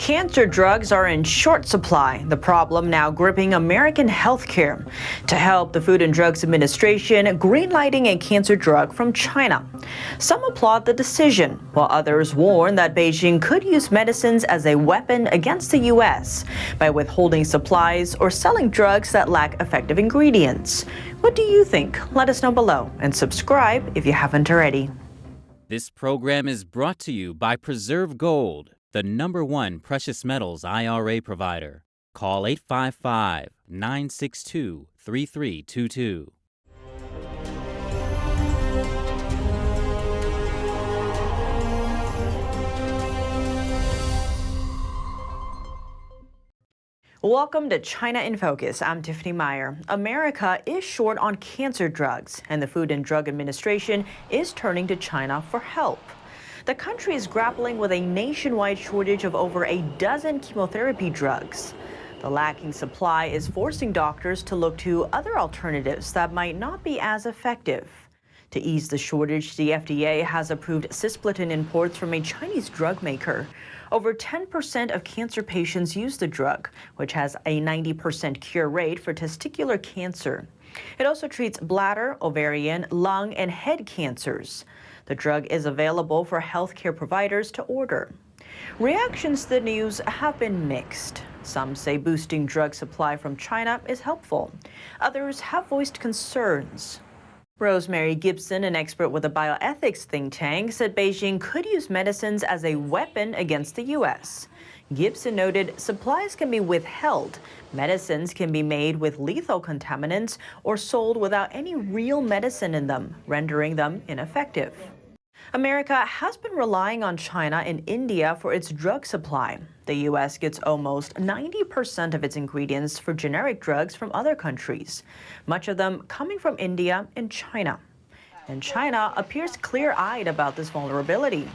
Cancer drugs are in short supply, the problem now gripping American healthcare. To help, the Food and Drugs Administration greenlighting a cancer drug from China. Some applaud the decision, while others warn that Beijing could use medicines as a weapon against the U.S. by withholding supplies or selling drugs that lack effective ingredients. What do you think? Let us know below and subscribe if you haven't already. This program is brought to you by Preserve Gold, the #1 precious metals IRA provider. Call 855-962-3322. Welcome to China in Focus. I'm Tiffany Meyer. America is short on cancer drugs, and the Food and Drug Administration is turning to China for help. The country is grappling with a nationwide shortage of over a dozen chemotherapy drugs. The lacking supply is forcing doctors to look to other alternatives that might not be as effective. To ease the shortage, the FDA has approved cisplatin imports from a Chinese drug maker. Over 10% of cancer patients use the drug, which has a 90% cure rate for testicular cancer. It also treats bladder, ovarian, lung, and head cancers. The drug is available for healthcare providers to order. Reactions to the news have been mixed. Some say boosting drug supply from China is helpful. Others have voiced concerns. Rosemary Gibson, an expert with a bioethics think tank, said Beijing could use medicines as a weapon against the U.S. Gibson noted supplies can be withheld. Medicines can be made with lethal contaminants or sold without any real medicine in them, rendering them ineffective. America has been relying on China and India for its drug supply. The U.S. gets almost 90% of its ingredients for generic drugs from other countries, much of them coming from India and China. And China appears clear-eyed about this vulnerability.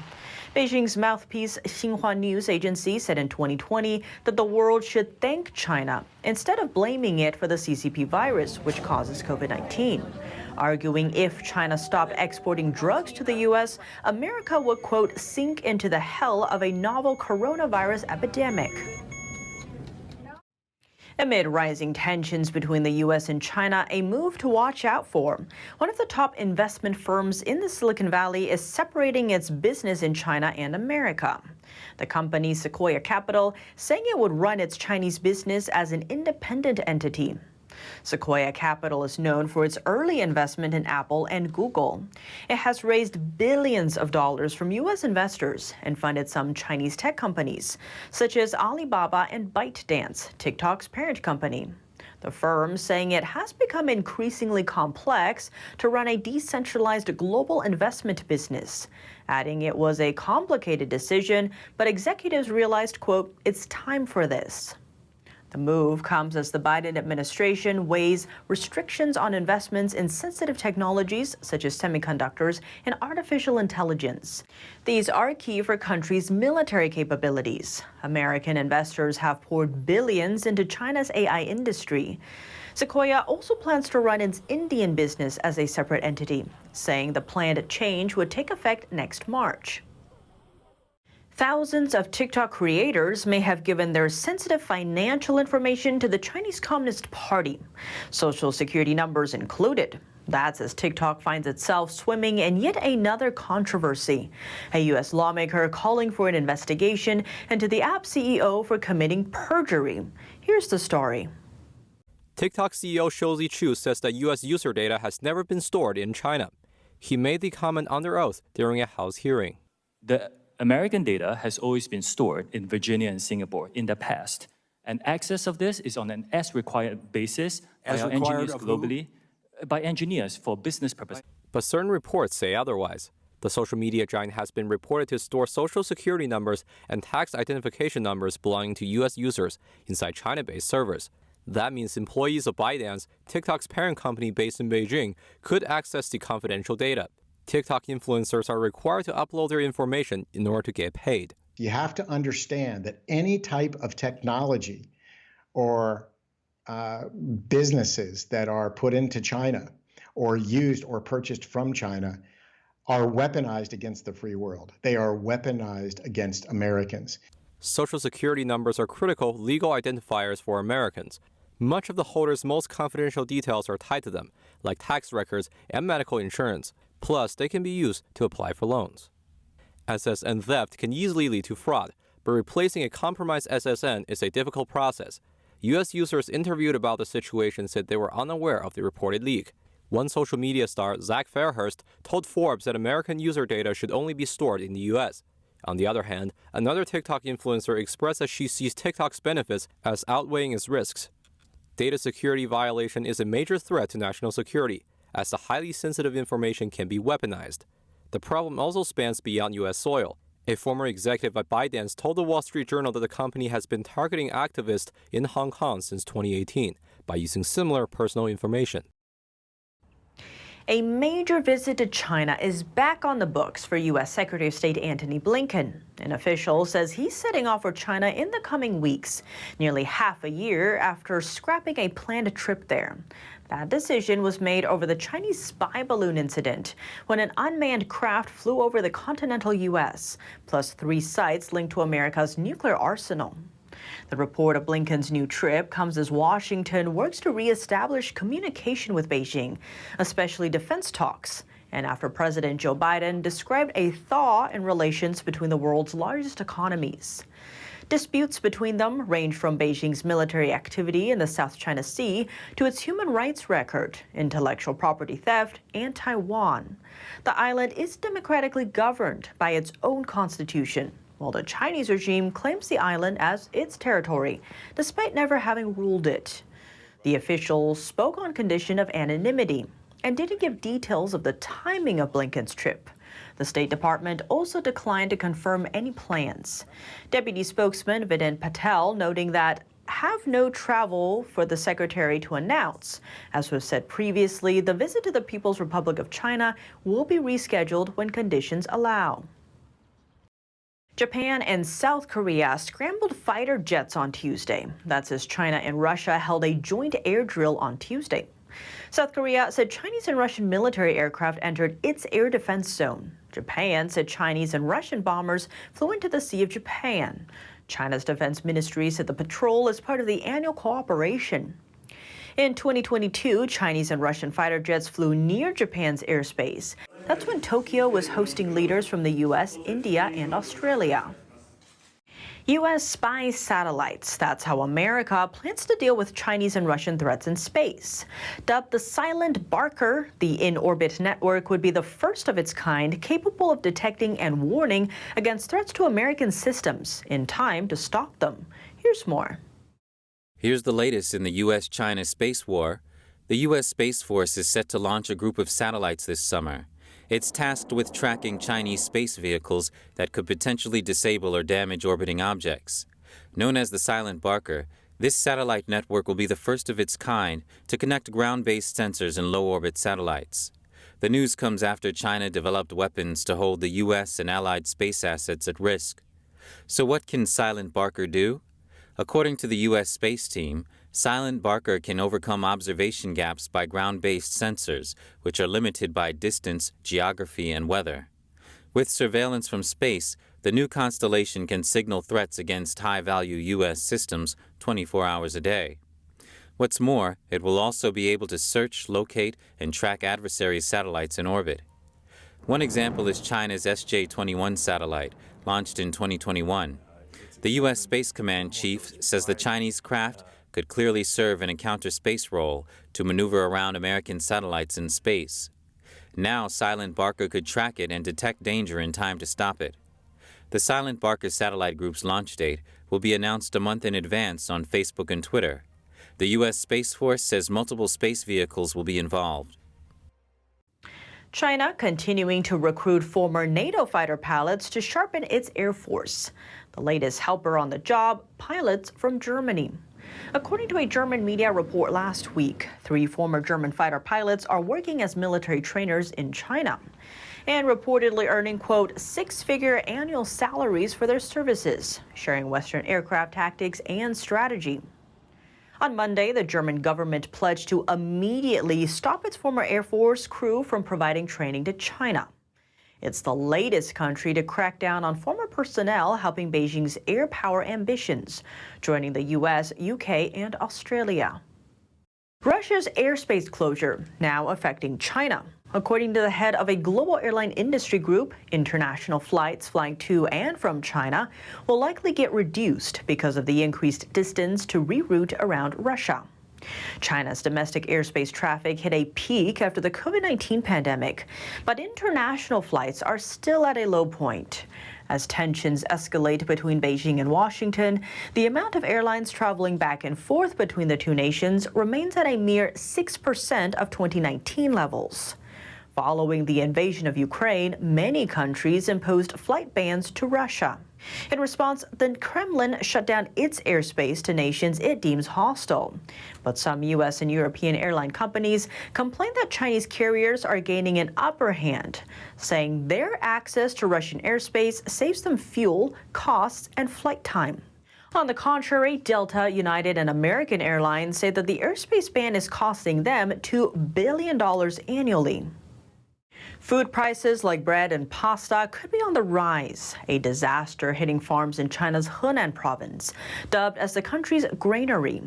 Beijing's mouthpiece Xinhua News Agency said in 2020 that the world should thank China instead of blaming it for the CCP virus, which causes COVID-19. Arguing if China stopped exporting drugs to the U.S., America would, quote, sink into the hell of a novel coronavirus epidemic. Amid rising tensions between the U.S. and China, a move to watch out for. One of the top investment firms in the Silicon Valley is separating its business in China and America. The company Sequoia Capital saying it would run its Chinese business as an independent entity. Sequoia Capital is known for its early investment in Apple and Google. It has raised billions of dollars from U.S. investors and funded some Chinese tech companies, such as Alibaba and ByteDance, TikTok's parent company. The firm saying it has become increasingly complex to run a decentralized global investment business, adding it was a complicated decision, but executives realized, quote, it's time for this. The move comes as the Biden administration weighs restrictions on investments in sensitive technologies such as semiconductors and artificial intelligence. These are key for countries' military capabilities. American investors have poured billions into China's AI industry. Sequoia also plans to run its Indian business as a separate entity, saying the planned change would take effect next March. Thousands of TikTok creators may have given their sensitive financial information to the Chinese Communist Party, Social Security numbers included. That's as TikTok finds itself swimming in yet another controversy. A U.S. lawmaker calling for an investigation into the app CEO for committing perjury. Here's the story. TikTok CEO Shouzi Chu says that U.S. user data has never been stored in China. He made the comment under oath during a House hearing. The American data has always been stored in Virginia and Singapore in the past, and access of this is on an as-required basis by our engineers globally, by engineers for business purposes. But certain reports say otherwise. The social media giant has been reported to store social security numbers and tax identification numbers belonging to U.S. users inside China-based servers. That means employees of ByteDance, TikTok's parent company based in Beijing, could access the confidential data. TikTok influencers are required to upload their information in order to get paid. You have to understand that any type of technology or businesses that are put into China or used or purchased from China are weaponized against the free world. They are weaponized against Americans. Social Security numbers are critical legal identifiers for Americans. Much of the holder's most confidential details are tied to them, like tax records and medical insurance. Plus, they can be used to apply for loans. SSN theft can easily lead to fraud, but replacing a compromised SSN is a difficult process. U.S. users interviewed about the situation said they were unaware of the reported leak. One social media star, Zach Fairhurst, told Forbes that American user data should only be stored in the U.S. On the other hand, another TikTok influencer expressed that she sees TikTok's benefits as outweighing its risks. Data security violation is a major threat to national security, as the highly sensitive information can be weaponized. The problem also spans beyond U.S. soil. A former executive at ByteDance told the Wall Street Journal that the company has been targeting activists in Hong Kong since 2018 by using similar personal information. A major visit to China is back on the books for U.S. Secretary of State Antony Blinken. An official says he's setting off for China in the coming weeks, nearly half a year after scrapping a planned trip there. That decision was made over the Chinese spy balloon incident, when an unmanned craft flew over the continental U.S., plus 3 sites linked to America's nuclear arsenal. The report of Blinken's new trip comes as Washington works to reestablish communication with Beijing, especially defense talks, and after President Joe Biden described a thaw in relations between the world's largest economies. Disputes between them range from Beijing's military activity in the South China Sea to its human rights record, intellectual property theft, and Taiwan. The island is democratically governed by its own constitution, while the Chinese regime claims the island as its territory, despite never having ruled it. The officials spoke on condition of anonymity and didn't give details of the timing of Blinken's trip. The State Department also declined to confirm any plans. Deputy spokesman Vedant Patel noting that have no travel for the secretary to announce. As was said previously, the visit to the People's Republic of China will be rescheduled when conditions allow. Japan and South Korea scrambled fighter jets on Tuesday. That's as China and Russia held a joint air drill on Tuesday. South Korea said Chinese and Russian military aircraft entered its air defense zone. Japan said Chinese and Russian bombers flew into the Sea of Japan. China's defense ministry said the patrol is part of the annual cooperation. In 2022, Chinese and Russian fighter jets flew near Japan's airspace. That's when Tokyo was hosting leaders from the U.S., India, and Australia. U.S. spy satellites. That's how America plans to deal with Chinese and Russian threats in space. Dubbed the Silent Barker, the in-orbit network would be the first of its kind capable of detecting and warning against threats to American systems in time to stop them. Here's more. Here's the latest in the U.S.-China space war. The U.S. Space Force is set to launch a group of satellites this summer. It's tasked with tracking Chinese space vehicles that could potentially disable or damage orbiting objects. Known as the Silent Barker, this satellite network will be the first of its kind to connect ground-based sensors and low-orbit satellites. The news comes after China developed weapons to hold the U.S. and allied space assets at risk. So what can Silent Barker do? According to the U.S. space team, Silent Barker can overcome observation gaps by ground-based sensors, which are limited by distance, geography, and weather. With surveillance from space, the new constellation can signal threats against high-value U.S. systems 24 hours a day. What's more, it will also be able to search, locate, and track adversary satellites in orbit. One example is China's SJ-21 satellite, launched in 2021. The U.S. Space Command chief says the Chinese craft could clearly serve in a counter-space role to maneuver around American satellites in space. Now, Silent Barker could track it and detect danger in time to stop it. The Silent Barker satellite group's launch date will be announced a month in advance on Facebook and Twitter. The U.S. Space Force says multiple space vehicles will be involved. China continuing to recruit former NATO fighter pilots to sharpen its air force. The latest helper on the job, pilots from Germany. According to a German media report last week, 3 former German fighter pilots are working as military trainers in China and reportedly earning, quote, 6-figure annual salaries for their services, sharing Western aircraft tactics and strategy. On Monday, the German government pledged to immediately stop its former Air Force crew from providing training to China. It's the latest country to crack down on former personnel helping Beijing's air power ambitions, joining the US, UK, and Australia. Russia's airspace closure now affecting China. According to the head of a global airline industry group, international flights flying to and from China will likely get reduced because of the increased distance to reroute around Russia. China's domestic airspace traffic hit a peak after the COVID-19 pandemic, but international flights are still at a low point. As tensions escalate between Beijing and Washington, the amount of airlines traveling back and forth between the two nations remains at a mere 6% of 2019 levels. Following the invasion of Ukraine, many countries imposed flight bans to Russia. In response, the Kremlin shut down its airspace to nations it deems hostile. But some U.S. and European airline companies complain that Chinese carriers are gaining an upper hand, saying their access to Russian airspace saves them fuel, costs, and flight time. On the contrary, Delta, United, and American Airlines say that the airspace ban is costing them $2 billion annually. Food prices like bread and pasta could be on the rise, a disaster hitting farms in China's Henan province, dubbed as the country's granary.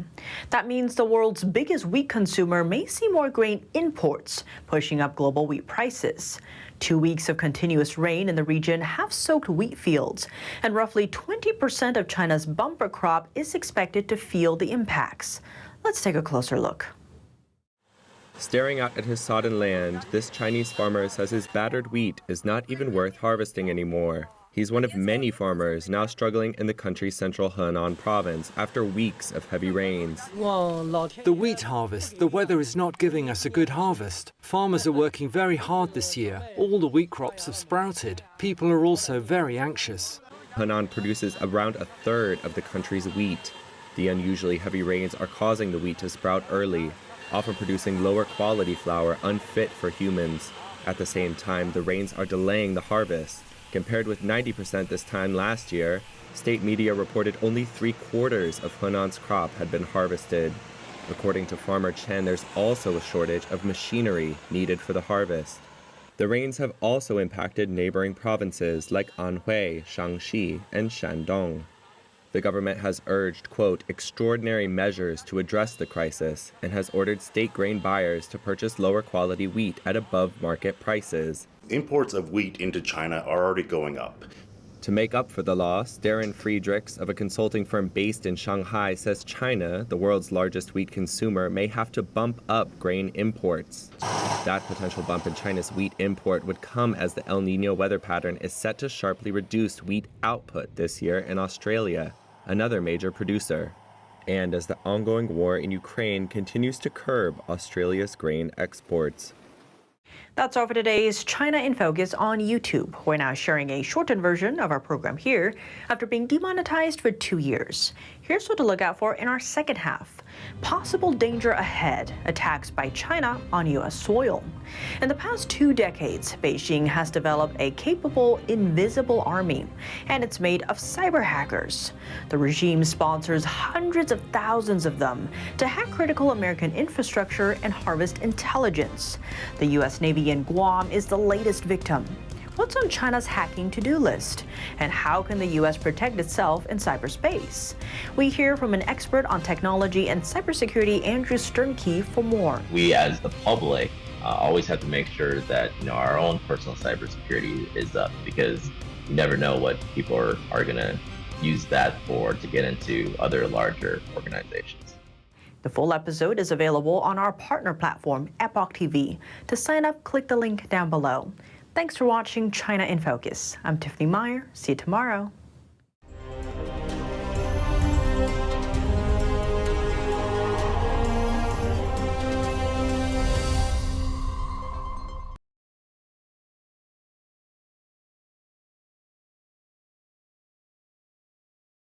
That means the world's biggest wheat consumer may see more grain imports, pushing up global wheat prices. 2 weeks of continuous rain in the region have soaked wheat fields, and roughly 20% of China's bumper crop is expected to feel the impacts. Let's take a closer look. Staring out at his sodden land, this Chinese farmer says his battered wheat is not even worth harvesting anymore. He's one of many farmers now struggling in the country's central Henan province after weeks of heavy rains. The wheat harvest, the weather is not giving us a good harvest. Farmers are working very hard this year. All the wheat crops have sprouted. People are also very anxious. Henan produces around a third of the country's wheat. The unusually heavy rains are causing the wheat to sprout early, often producing lower quality flour unfit for humans. At the same time, the rains are delaying the harvest. Compared with 90% this time last year, state media reported only 3/4 of Henan's crop had been harvested. According to farmer Chen, there's also a shortage of machinery needed for the harvest. The rains have also impacted neighboring provinces like Anhui, Shaanxi, and Shandong. The government has urged, quote, extraordinary measures to address the crisis and has ordered state grain buyers to purchase lower quality wheat at above market prices. Imports of wheat into China are already going up. To make up for the loss, Darren Friedrichs of a consulting firm based in Shanghai says China, the world's largest wheat consumer, may have to bump up grain imports. That potential bump in China's wheat import would come as the El Niño weather pattern is set to sharply reduce wheat output this year in Australia, another major producer, and as the ongoing war in Ukraine continues to curb Australia's grain exports. That's all for today's China in Focus on YouTube. We're now sharing a shortened version of our program here after being demonetized for 2 years. Here's what to look out for in our second half. Possible danger ahead, attacks by China on U.S. soil. In the past 2 decades, Beijing has developed a capable, invisible army, and it's made of cyber hackers. The regime sponsors hundreds of thousands of them to hack critical American infrastructure and harvest intelligence. The U.S. Navy in Guam is the latest victim. What's on China's hacking to-do list? And how can the U.S. protect itself in cyberspace? We hear from an expert on technology and cybersecurity, Andrew Sternke, for more. We as the public always have to make sure that our own personal cybersecurity is up, because you never know what people are going to use that for to get into other larger organizations. The full episode is available on our partner platform, Epoch TV. To sign up, click the link down below. Thanks for watching China in Focus. I'm Tiffany Meyer. See you tomorrow.